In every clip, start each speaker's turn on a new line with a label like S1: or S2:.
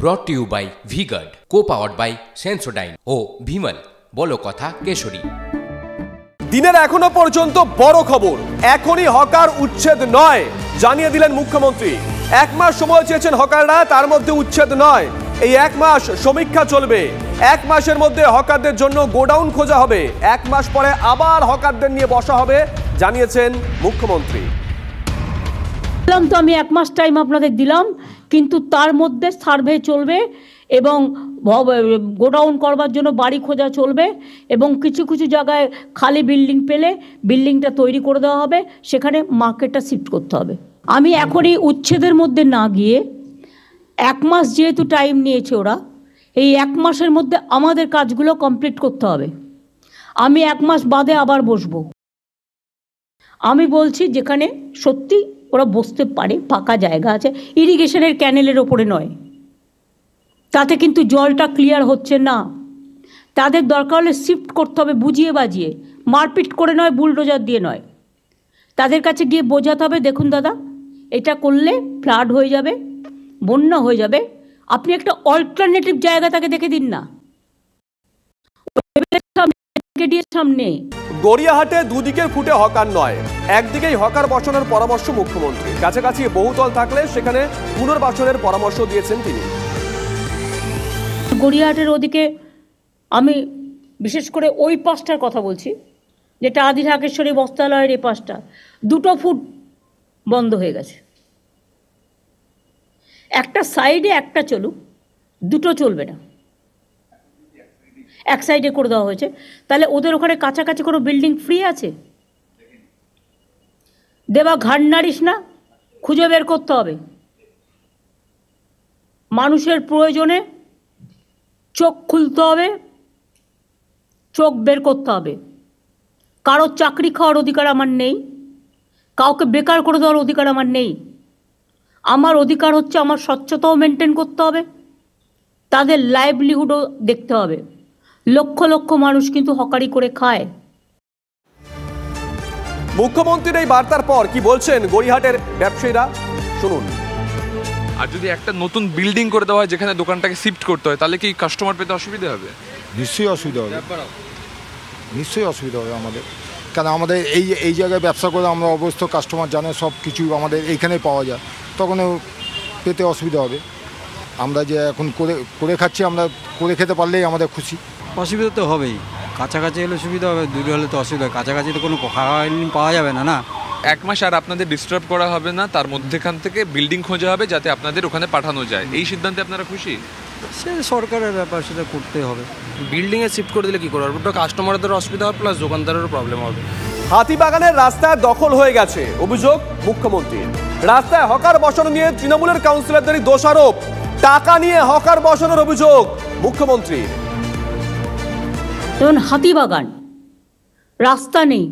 S1: ব্রট to you by V-Guard, co-powered by Sensodyne ও ভিমল। বলো কথা কেশরী।
S2: দিনের এখনো পর্যন্ত বড় খবর, এখনই হকার উচ্ছেদ নয় জানিয়ে দিলেন মুখ্যমন্ত্রী। 1 মাস সময় চেয়েছেন হকাররা, তার মধ্যে উচ্ছেদ নয়। এই 1 মাস সমীক্ষা চলবে। 1 মাসের মধ্যে হকারদের জন্য গোডাউন খোঁজা হবে। 1 মাস পরে আবার হকারদের নিয়ে বসা হবে জানিয়েছেন মুখ্যমন্ত্রী।
S3: তো আমি 1 মাস টাইম আপনাদের দিলাম, কিন্তু তার মধ্যে সার্ভে চলবে এবং গোডাউন করবার জন্য বাড়ি খোঁজা চলবে এবং কিছু কিছু জায়গায় খালি বিল্ডিং পেলে বিল্ডিংটা তৈরি করে দেওয়া হবে, সেখানে মার্কেটটা শিফট করতে হবে। আমি এখনই উচ্ছেদের মধ্যে না গিয়ে 1 মাস যেহেতু টাইম নিয়েছে ওরা, এই 1 মাসের মধ্যে আমাদের কাজগুলো কমপ্লিট করতে হবে। আমি 1 মাস বাদে আবার বসবো। আমি বলছি যেখানে সত্যি ওরা বসতে পারে, ফাঁকা জায়গা আছে, ইরিগেশনের ক্যানেলের ওপরে নয়, তাতে কিন্তু জলটা ক্লিয়ার হচ্ছে না। তাদের দরকার হলে শিফট করতে হবে বুঝিয়ে বাজিয়ে, মারপিট করে নয়, বুলডোজার দিয়ে নয়। তাদের কাছে গিয়ে বোঝাতে হবে, দেখুন দাদা, এটা করলে ফ্লাড হয়ে যাবে, বন্যা হয়ে যাবে, আপনি একটা অল্টারনেটিভ জায়গা তাকে দেখে দিন না। সামনে
S2: গড়িয়াহাটে দুদিকের ফুটে হকার নয়, একদিকেই হকার বসানোর পরামর্শ মুখ্যমন্ত্রী। কাছাকাছি বহুতল থাকলে সেখানে পুনর্বাসনের পরামর্শ দিয়েছেন তিনি।
S3: গড়িয়াহাটের ওদিকে আমি বিশেষ করে ওই পাশটার কথা বলছি, যেটা আদি ঢাকেশ্বরী বস্ত্রালয়ের এই পাশটা 2 ফুট বন্ধ হয়ে গেছে। একটা সাইডে একটা চলুক, 2 চলবে না, এক সাইডে করে দেওয়া হয়েছে। তাহলে ওদের ওখানে কাছাকাছি কোনো বিল্ডিং ফ্রি আছে? দেবা ঘাড় নাড়িস না, খুঁজে বের করতে হবে। মানুষের প্রয়োজনে চোখ খুলতে হবে, চোখ বের করতে হবে। কারো চাকরি খাওয়ার অধিকার আমার নেই, কাউকে বেকার করে দেওয়ার অধিকার আমার নেই। আমার অধিকার হচ্ছে আমার স্বচ্ছতাও মেনটেন করতে হবে, তাদের লাইভলিহুডও দেখতে হবে। লক্ষ লক্ষ মানুষ কিন্তু হকারি করে খায়।
S2: মুখ্যমন্ত্রীর এই বার্তার পর কি বলছেন গড়িয়াহাটের ব্যবসায়ীরা শুনুন।
S4: আর যদি একটা নতুন বিল্ডিং করে দেওয়া হয় যেখানে দোকানটাকে শিফট করতে হয়, তাহলে কি কাস্টমার পেতে অসুবিধা হবে?
S5: নিশ্চয়ই অসুবিধা হবে, নিশ্চয়ই অসুবিধা হবে আমাদের। কেন আমাদের এই জায়গায় ব্যবসা করে আমরা অবস্থা, কাস্টমার জানে সব কিছু আমাদের এইখানেই পাওয়া যায়, তখন পেতে অসুবিধা হবে। আমরা যে এখন করে খাচ্ছি, আমরা করে খেতে পারলেই আমাদের খুশি।
S6: অসুবিধা তো হবেই, কাছাকাছি হলে সুবিধা হবে, দূরে হলে তো অসুবিধা। কাছাকাছি তো কোনো পাওয়া যাবে না।
S4: 1 মাস আর আপনাদের ডিস্টার্ব করা হবে না, তার মধ্যেখান থেকে বিল্ডিং খোঁজা হবে যাতে আপনাদের ওখানে পাঠানো যায়। এই সিদ্ধান্তে আপনারা খুশি?
S6: সে সরকারের ব্যাপার, সেটা করতে হবে।
S7: বিল্ডিংয়ে শিফট করে দিলে কী করবে, ওটা কাস্টমারদের অসুবিধা হবে, প্লাস দোকানদারেরও প্রবলেম হবে।
S2: হাতিবাগানের রাস্তায় দখল হয়ে গেছে, অভিযোগ মুখ্যমন্ত্রীর। রাস্তায় হকার বসানো নিয়ে তৃণমূলের কাউন্সিলরদেরই দোষারোপ। টাকা নিয়ে হকার বসানোর অভিযোগ মুখ্যমন্ত্রীর।
S3: যেমন হাতিবাগান, রাস্তা নেই,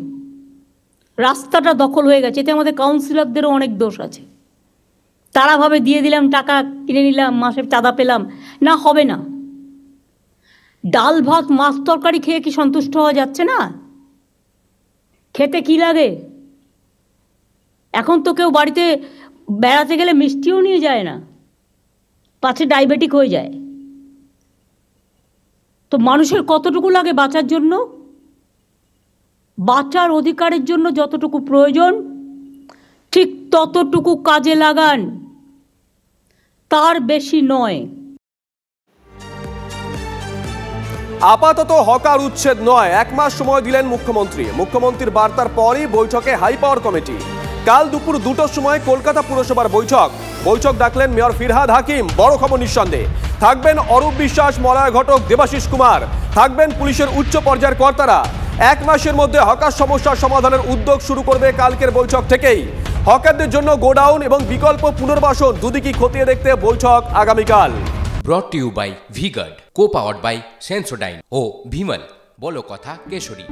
S3: রাস্তাটা দখল হয়ে গেছে, এতে আমাদের কাউন্সিলরদেরও অনেক দোষ আছে। তারা ভাবে দিয়ে দিলাম, টাকা কিনে নিলাম, মাসে চাঁদা পেলাম, না, হবে না। ডাল ভাত মাছ তরকারি খেয়ে কি সন্তুষ্ট হওয়া যাচ্ছে না? খেতে কি লাগে? এখন তো কেউ বাড়িতে বেড়াতে গেলে মিষ্টিও নিয়ে যায় না, পাছে ডায়াবেটিক হয়ে যায়। তো মানুষের কতটুকু লাগে বাঁচার জন্য? বাঁচার অধিকারের জন্য যতটুকু প্রয়োজন ঠিক ততটুকু কাজে লাগান, তার বেশি নয়।
S2: আপাতত হকার উচ্ছেদ নয়, 1 মাস সময় দিলেন মুখ্যমন্ত্রী। মুখ্যমন্ত্রীর বার্তার পরই বৈঠকে হাই পাওয়ার কমিটি। কাল দুপুর 2টোর সময় কলকাতা পুরসভার বৈঠক ডাকলেন মেয়র ফিরহাদ হাকিম। বড় খবর নিঃসন্দেহে, থাকবেন অরূপ বিশ্বাস, মলয় ঘটক, দেবাশিস কুমার, থাকবেন পুলিশের উচ্চ পর্যায়ের কর্তারা। 1 মাসের মধ্যে হকার সমস্যার সমাধানের উদ্যোগ শুরু করবে কালকের বৈঠক থেকেই। হকারদের জন্য গোডাউন এবং বিকল্প পুনর্বাসন দুদিকই খতিয়ে দেখতে বৈঠক আগামীকাল।
S1: Brought to you by V-Guard, co-powered by Sensodyne ও ভিমল। বলো কথা কেশরী।